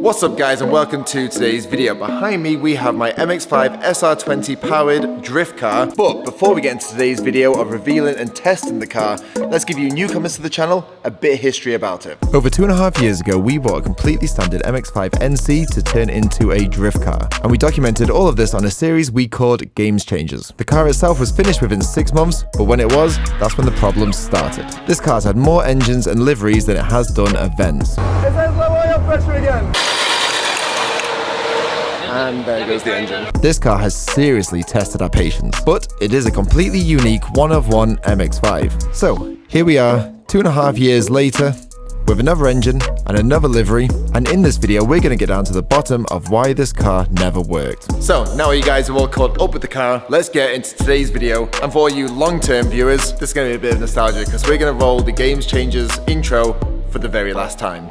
What's up guys, and welcome to today's video. Behind me we have my MX5 SR20 powered drift car. But before we get into today's video of revealing and testing the car, let's give you newcomers to the channel a bit of history about it. Over 2.5 years ago we bought a completely standard MX5 NC to turn into a drift car, and we documented all of this on a series we called Games Changers. The car itself was finished within 6 months, but when it was, that's when the problems started. This car's had more engines and liveries than it has done events. It says low oil pressure again. And there goes the engine. This car has seriously tested our patience, but it is a completely unique one-of-one MX5. So here we are, 2.5 years later, with another engine and another livery, and in this video we're going to get down to the bottom of why this car never worked. So now you guys are all caught up with the car, let's get into today's video. And for you long-term viewers, this is going to be a bit of nostalgia because we're going to roll the Games Changers intro for the very last time.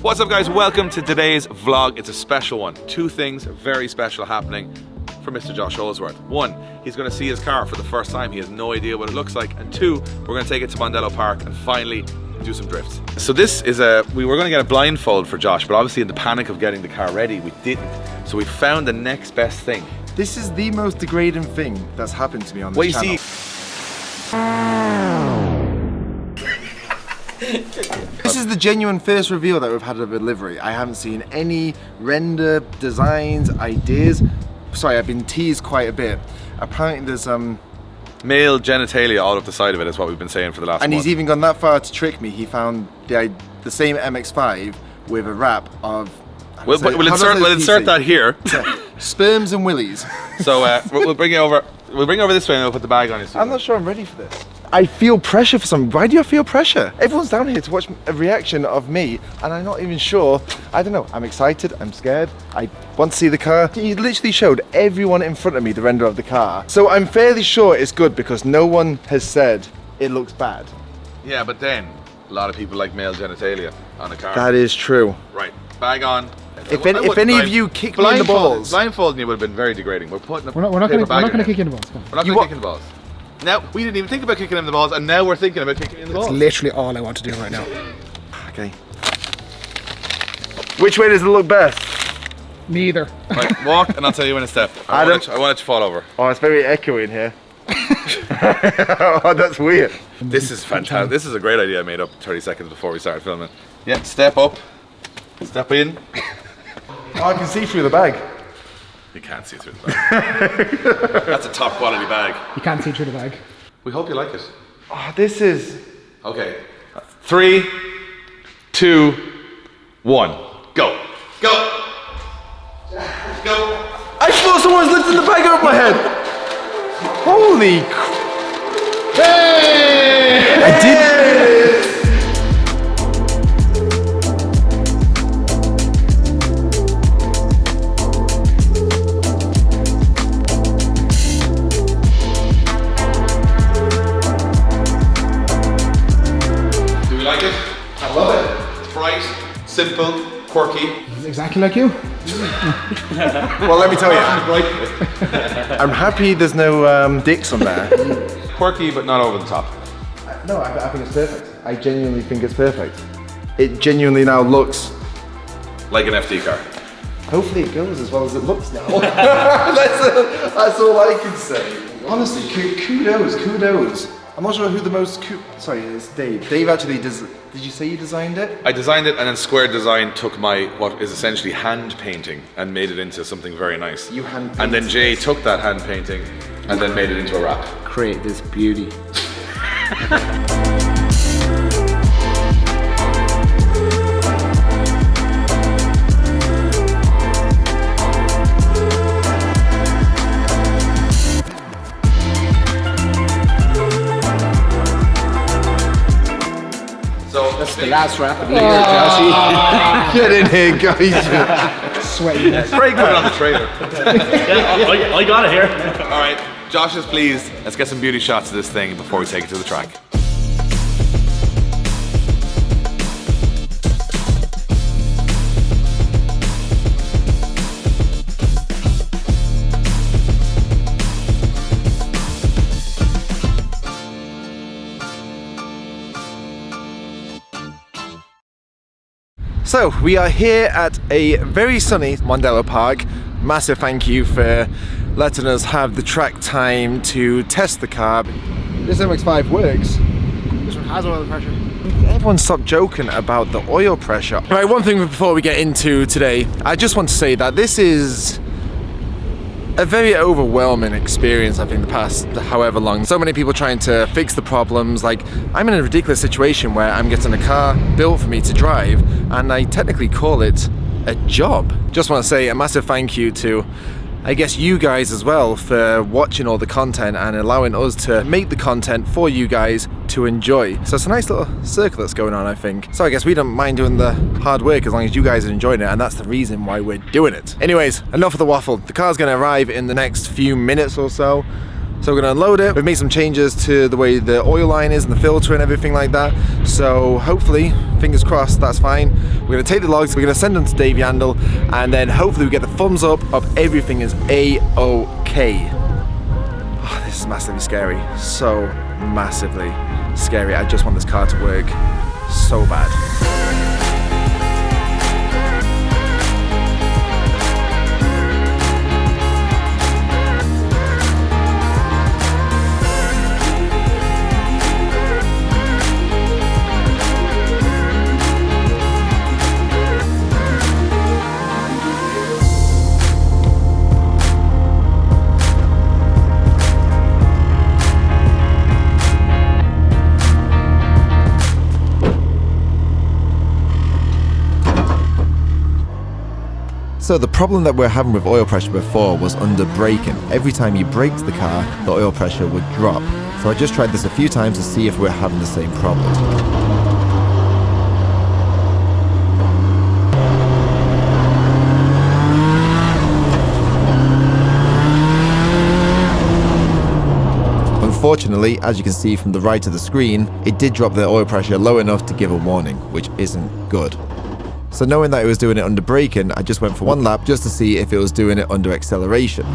What's up guys, welcome to today's vlog. It's a special one. Two things very special happening for Mr. Josh Holsworth. One, he's going to see his car for the first time. He has no idea what it looks like. And two, we're going to take it to Mondello Park and finally do some drifts. So this is we were going to get a blindfold for Josh, but obviously in the panic of getting the car ready, we didn't. So we found the next best thing. This is the most degrading thing that's happened to me on this channel. You This is the genuine first reveal that we've had of a livery. I haven't seen any render, designs, ideas. Sorry, I've been teased quite a bit. Apparently there's male genitalia all up the side of it is what we've been saying for the last month. And he's even gone that far to trick me. He found the same MX5 with a wrap of... We'll insert that here. Yeah. Sperms and willies. So we'll bring it over. We'll bring it over this way and we'll put the bag on you. I'm not sure I'm ready for this. I feel pressure for some. Why do you feel pressure? Everyone's down here to watch a reaction of me, and I'm not even sure. I don't know. I'm excited. I'm scared. I want to see the car. He literally showed everyone in front of me the render of the car. So I'm fairly sure it's good because no one has said it looks bad. Yeah, but then a lot of people like male genitalia on a car. That is true. Right, bag on. If any of you kick me in the balls, blindfolding you would have been very degrading. We're putting we're not going to kick you in the balls. We're not going to kick in the balls. Now, we didn't even think about kicking him in the balls, and now we're thinking about kicking him in the balls. That's literally all I want to do right now. Okay. Which way does it look best? Neither. Right, walk, and I'll tell you when to step. I want it to fall over. Oh, it's very echoey in here. Oh, that's weird. This is fantastic. This is a great idea I made up 30 seconds before we started filming. Yeah, step up, step in. Oh, I can see through the bag. You can't see through the bag. That's a top quality bag. You can't see through the bag. We hope you like it. Oh, this is... Okay. 3, 2, 1. Go. Go. Go. I thought someone was lifting the bag over my head. Holy Hey! I did. Like it? I love it. It's bright, simple, quirky. It's exactly like you. Well, let me tell you, I'm happy there's no dicks on there. Quirky, but not over the top. No, I think it's perfect. I genuinely think it's perfect. It genuinely now looks like an FD car. Hopefully it goes as well as it looks now. that's all I can say. Honestly, kudos. I'm not sure who the most sorry, it's Dave. Dave actually did you say you designed it? I designed it, and then Square Design took my, what is essentially hand painting, and made it into something very nice. You hand painted. And then Jay took that hand painting and then made it into a wrap. Create this beauty. That's the last wrap of the year, Joshy. Get in here, guys. sweaty mess. Craig put it on the trailer. Yeah, I got it here. All right, Josh is pleased. Let's get some beauty shots of this thing before we take it to the track. So we are here at a very sunny Mondello Park. Massive thank you for letting us have the track time to test the car. This MX5 works. This one has oil pressure. Everyone stop joking about the oil pressure. Right, one thing before we get into today, I just want to say that this is a very overwhelming experience, I think, the past however long. So many people trying to fix the problems. Like, I'm in a ridiculous situation where I'm getting a car built for me to drive, and I technically call it a job. Just want to say a massive thank you to, I guess, you guys as well for watching all the content and allowing us to make the content for you guys to enjoy. So it's a nice little circle that's going on, I think. So I guess we don't mind doing the hard work as long as you guys are enjoying it, and that's the reason why we're doing it. Anyways, enough of the waffle. The car's going to arrive in the next few minutes or so. So we're going to unload it. We've made some changes to the way the oil line is and the filter and everything like that. So hopefully, fingers crossed, that's fine. We're going to take the logs, we're going to send them to Dave Yandel, and then hopefully we get the thumbs up of everything is A-OK. Oh, this is massively scary. So massively scary. I just want this car to work so bad. So the problem that we're having with oil pressure before was under braking. Every time you braked the car, the oil pressure would drop. So I just tried this a few times to see if we're having the same problem. Unfortunately, as you can see from the right of the screen, it did drop the oil pressure low enough to give a warning, which isn't good. So knowing that it was doing it under braking, I just went for one lap just to see if it was doing it under acceleration.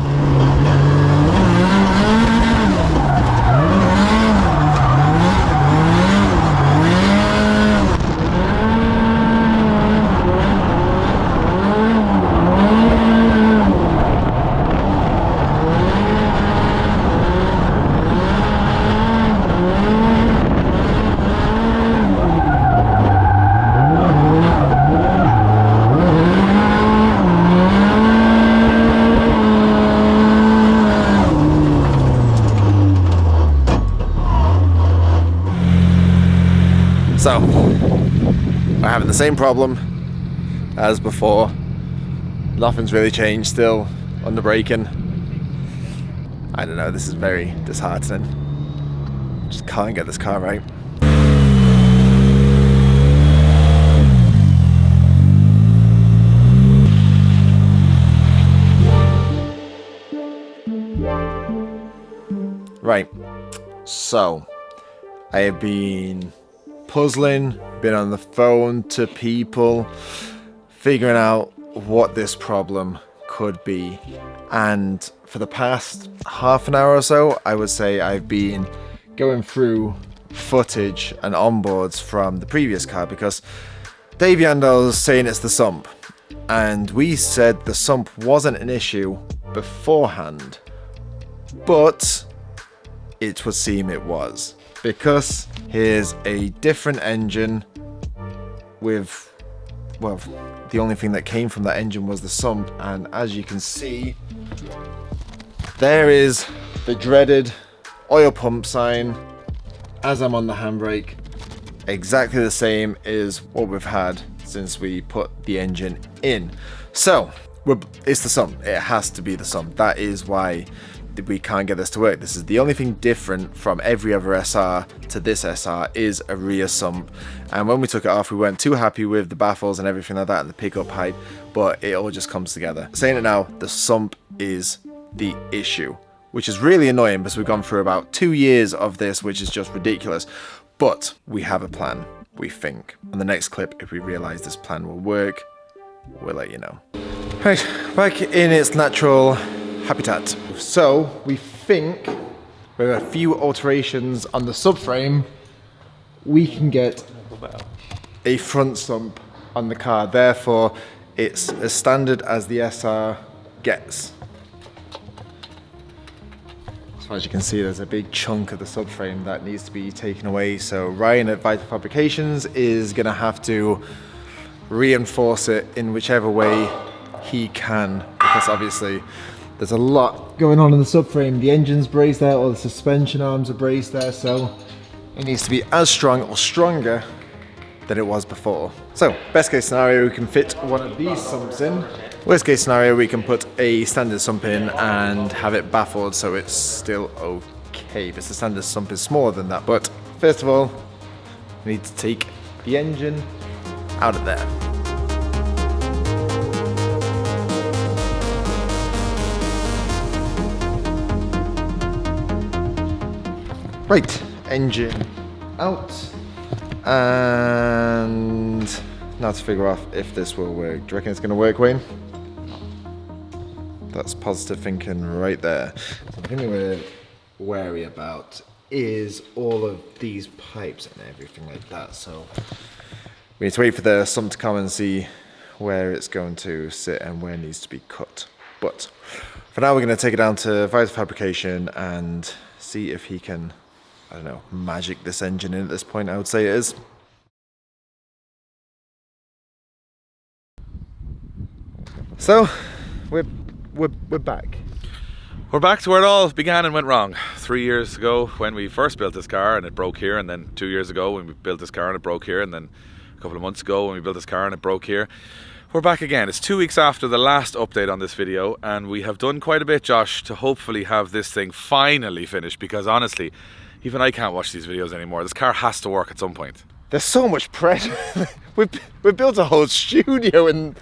So, we're having the same problem as before. Nothing's really changed, still under braking. I don't know, this is very disheartening. Just can't get this car right. Right, so I have been puzzling, been on the phone to people, figuring out what this problem could be. And for the past half an hour or so, I would say I've been going through footage and onboards from the previous car, because Dave Yandel's saying it's the sump. And we said the sump wasn't an issue beforehand, but it would seem it was. Because here's a different engine with, well, the only thing that came from that engine was the sump, and as you can see, there is the dreaded oil pump sign as I'm on the handbrake. Exactly the same as what we've had since we put the engine in. So, it's the sump. It has to be the sump. That is why we can't get this to work. This is the only thing different from every other SR to this SR is a rear sump. And when we took it off, we weren't too happy with the baffles and everything like that and the pickup height, but it all just comes together. Saying it now, the sump is the issue, which is really annoying because we've gone through about 2 years of this, which is just ridiculous. But we have a plan, we think. On the next clip, if we realize this plan will work, we'll let you know. Right, back in its natural habitat. So we think with a few alterations on the subframe, we can get a front sump on the car. Therefore, it's as standard as the SR gets. So as you can see, there's a big chunk of the subframe that needs to be taken away. So Ryan at Vital Fabrications is gonna have to reinforce it in whichever way he can, because obviously there's a lot going on in the subframe. The engine's braced there, all the suspension arms are braced there, so it needs to be as strong or stronger than it was before. So, best case scenario, we can fit one of these sumps in. Worst case scenario, we can put a standard sump in and have it baffled so it's still okay, because the standard sump is smaller than that. But first of all, we need to take the engine out of there. Right, engine out, and now to figure out if this will work. Do you reckon it's going to work, Wayne? That's positive thinking right there. So the thing that we're wary about is all of these pipes and everything like that. So we need to wait for the sump to come and see where it's going to sit and where it needs to be cut. But for now, we're going to take it down to Vital Fabrication and see if he can, I don't know, magic this engine in at this point. I would say it is. So we're back. We're back to where it all began and went wrong. 3 years ago when we first built this car and it broke here, and then 2 years ago when we built this car and it broke here, and then a couple of months ago when we built this car and it broke here. We're back again. It's 2 weeks after the last update on this video, and we have done quite a bit, Josh, to hopefully have this thing finally finished, because honestly, even I can't watch these videos anymore. This car has to work at some point. There's so much pressure. we built a whole studio in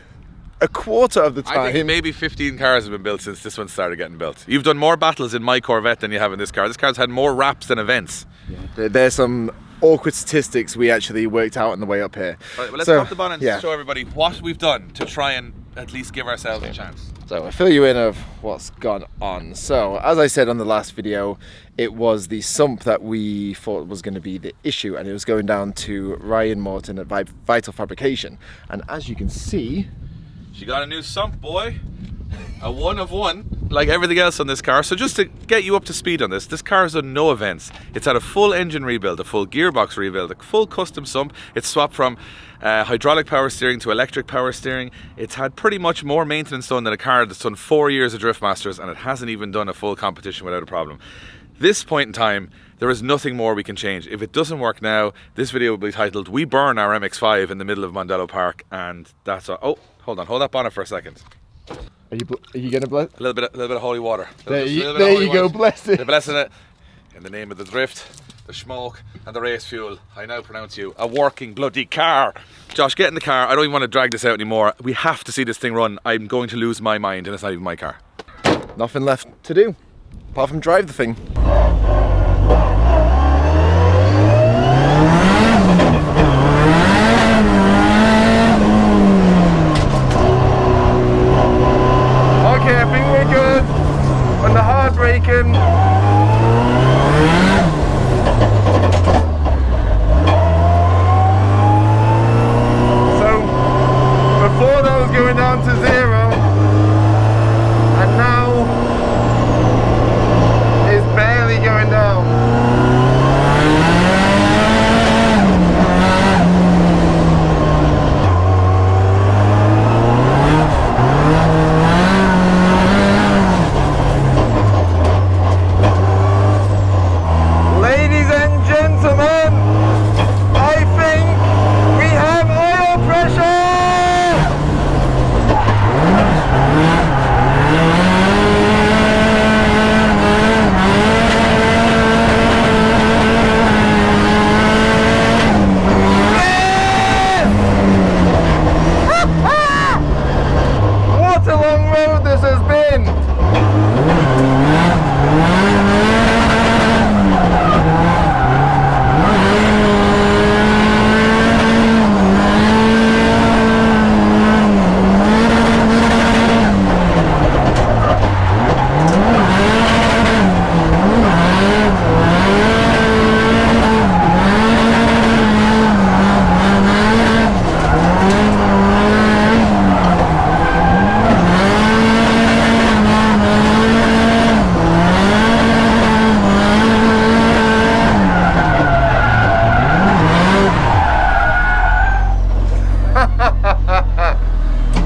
a quarter of the time. I think maybe 15 cars have been built since this one started getting built. You've done more battles in my Corvette than you have in this car. This car's had more wraps than events. Yeah. There's some awkward statistics we actually worked out on the way up here. Right, well, let's pop the bonnet and show everybody what we've done to try and at least give ourselves a chance. So I'll fill you in of what's gone on. So as I said on the last video, it was the sump that we thought was going to be the issue, and it was going down to Ryan Morton at Vital Fabrication. And as you can see, she got a new sump, boy. A 1 of 1, like everything else on this car. So just to get you up to speed on this car has done no events. It's had a full engine rebuild, a full gearbox rebuild, a full custom sump. It's swapped from hydraulic power steering to electric power steering. It's had pretty much more maintenance done than a car that's done 4 years of Drift Masters, and it hasn't even done a full competition without a problem. This point in time, there is nothing more we can change. If it doesn't work now, this video will be titled "We Burn Our MX5 in the Middle of Mondello Park," and that's all. Oh, hold on, hold that bonnet for a second. Are you gonna bless? A little bit of holy water. There you go, bless it. They're blessing it. In the name of the drift, the smoke, and the race fuel, I now pronounce you a working bloody car. Josh, get in the car. I don't even want to drag this out anymore. We have to see this thing run. I'm going to lose my mind, and it's not even my car. Nothing left to do apart from drive the thing. Okay, I think we're good on the hard braking. So before that was going down to 0, and now it's barely going down.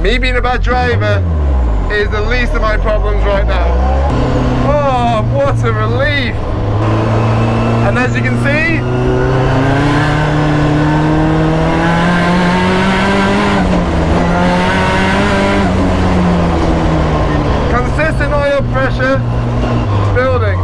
Me being a bad driver is the least of my problems right now. Oh, what a relief! And as you can see, consistent oil pressure building.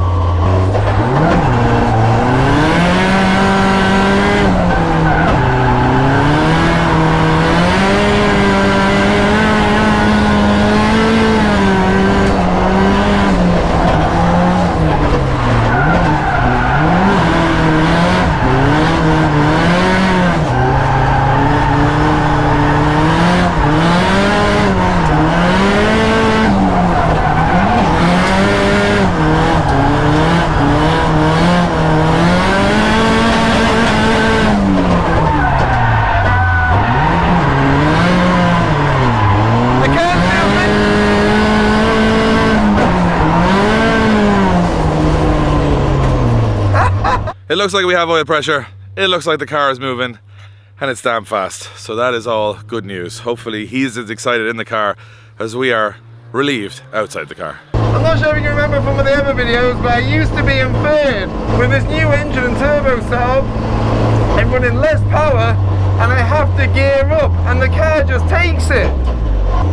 It looks like we have oil pressure, it looks like the car is moving, and it's damn fast. So that is all good news. Hopefully he's as excited in the car as we are relieved outside the car. I'm not sure if you can remember from one of the other videos, but I used to be in third. With this new engine and turbo setup, I'm running less power and I have to gear up and the car just takes it.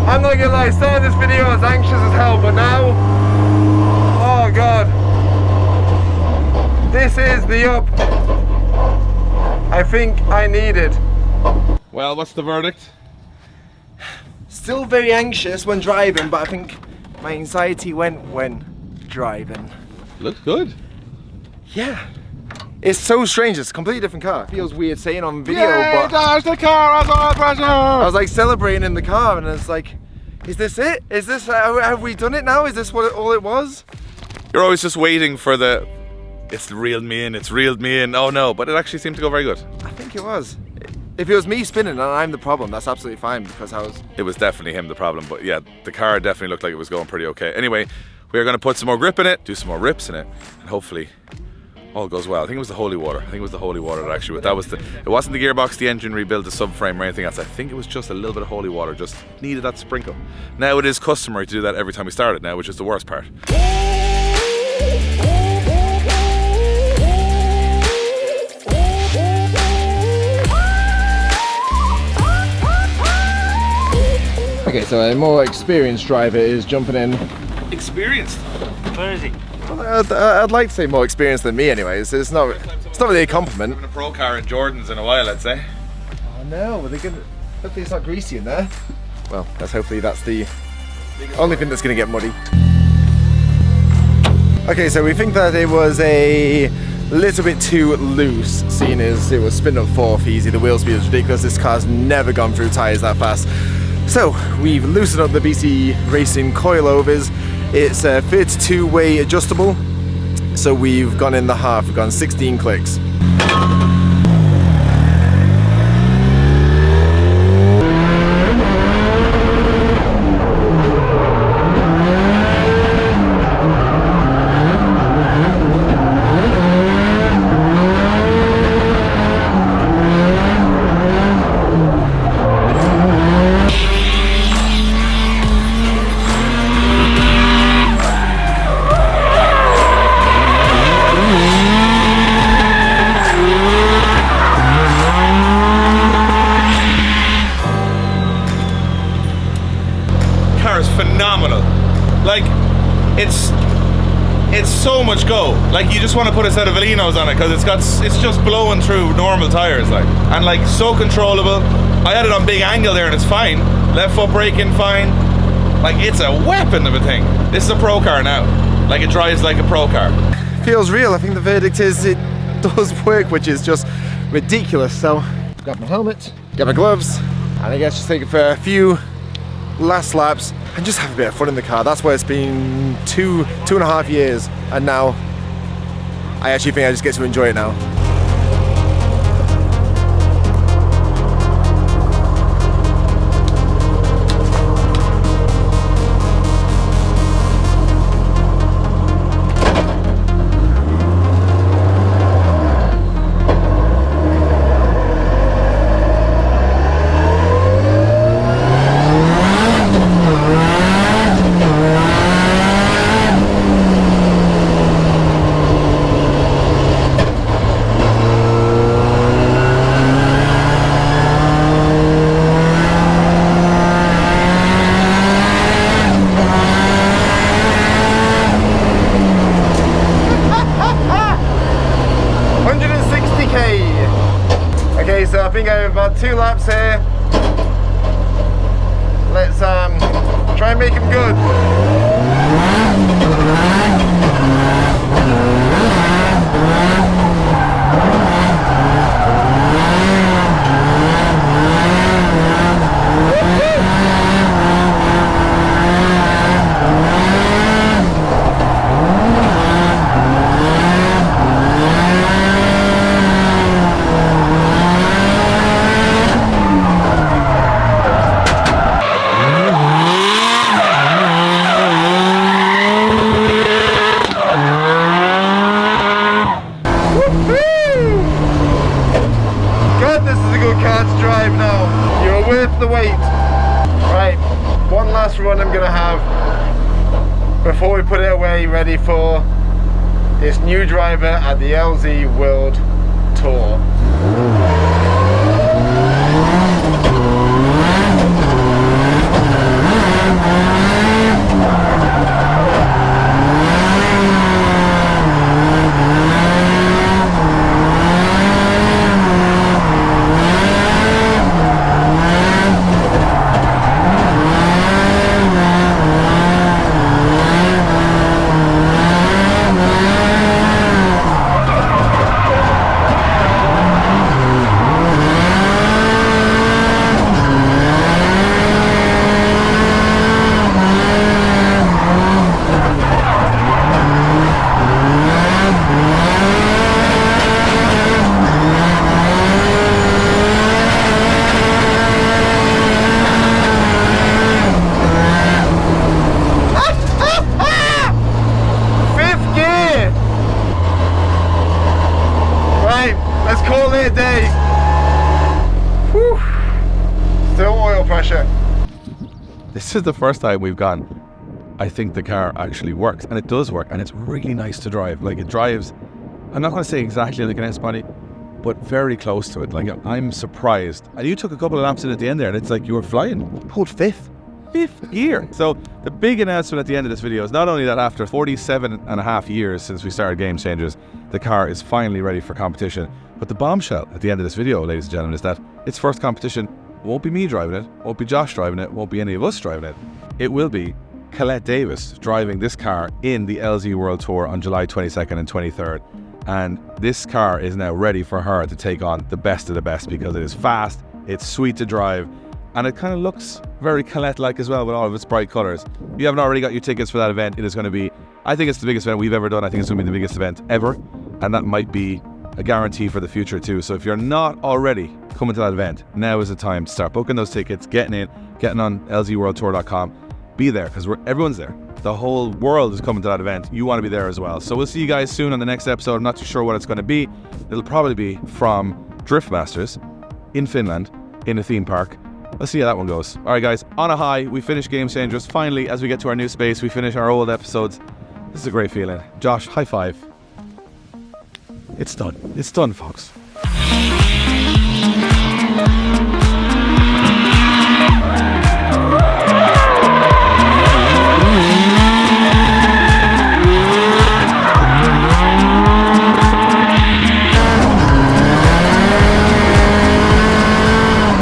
I'm not gonna lie, starting this video I was anxious as hell, but now, oh god, this is the up I think I needed. Well, what's the verdict? Still very anxious when driving, but I think my anxiety went when driving. Looks good. Yeah. It's so strange, it's a completely different car. It feels weird saying on video, but There's the car has oil pressure! I was like celebrating in the car and it's like, is this it? Is this, have we done it now? Is this what all it was? You're always just waiting for the, it's reeled me in, it's reeled me in, oh no, but it actually seemed to go very good. I think it was. If it was me spinning and I'm the problem, that's absolutely fine because It was definitely him the problem, but yeah, the car definitely looked like it was going pretty okay. Anyway, we are going to put some more grip in it, do some more rips in it, and hopefully all goes well. I think it was the holy water. It wasn't the gearbox, the engine rebuild, the subframe or anything else. I think it was just a little bit of holy water, just needed that sprinkle. Now it is customary to do that every time we start it now, which is the worst part. Okay, so a more experienced driver is jumping in. Experienced? Where is he? I'd like to say more experienced than me anyways. It's not really a compliment. Driven a pro car in Jordans in a while, I'd say. Oh no, but hopefully it's not greasy in there. Well, hopefully that's the only thing that's going to get muddy. Okay, so we think that it was a little bit too loose, seeing as it was spinning up fourth easy. The wheel speed is ridiculous. This car's never gone through tyres that fast. So we've loosened up the BC Racing coilovers. It's a 32-way adjustable. So we've gone in the half, we've gone 16 clicks. Phenomenal. Like, it's so much go. Like, you just want to put a set of Valinos on it because it's just blowing through normal tires, like, and like so controllable. I had it on big angle there and it's fine. Left foot braking fine. Like, it's a weapon of a thing. This is a pro car now. Like, it drives like a pro car. Feels real. I think the verdict is it does work, which is just ridiculous. So, got my helmet, got my gloves, and I guess just take it for a few last laps and just have a bit of fun in the car. That's where it's been two and a half years, and now I actually think I just get to enjoy it now. Okay, so I think I have about 2 laps here. Let's try and make them good. The weight. Right, one last run I'm gonna have before we put it away, ready for this new driver at the LZ World Tour. Call it a day. Whew. Still oil pressure. This is the first time we've gone. I think the car actually works, and it does work, and it's really nice to drive. Like, it drives, I'm not going to say exactly like an S body, but very close to it. Like, I'm surprised. And you took a couple of laps in at the end there, and it's like you were flying. Pulled fifth gear. So the big announcement at the end of this video is not only that after 47.5 years since we started Game Changers, the car is finally ready for competition, but the bombshell at the end of this video, ladies and gentlemen, is that its first competition won't be me driving it, won't be Josh driving it, won't be any of us driving it. It will be Colette Davis driving this car in the LZ World Tour on July 22nd and 23rd. And this car is now ready for her to take on the best of the best, because it is fast, it's sweet to drive, and it kind of looks very Colette-like as well with all of its bright colours. If you haven't already got your tickets for that event, it is going to be, I think it's the biggest event we've ever done. I think it's going to be the biggest event ever, and that might be a guarantee for the future too. So if you're not already coming to that event, now is the time to start booking those tickets, getting on lzworldtour.com. Be there, because everyone's there. The whole world is coming to that event. You want to be there as well. So we'll see you guys soon on the next episode. I'm not too sure what it's going to be. It'll probably be from Drift Masters in Finland in a theme park. Let's see how that one goes. All right, guys, on a high, we finish Game Changers. Finally, as we get to our new space, we finish our old episodes. This is a great feeling. Josh, high five. It's done. It's done, folks.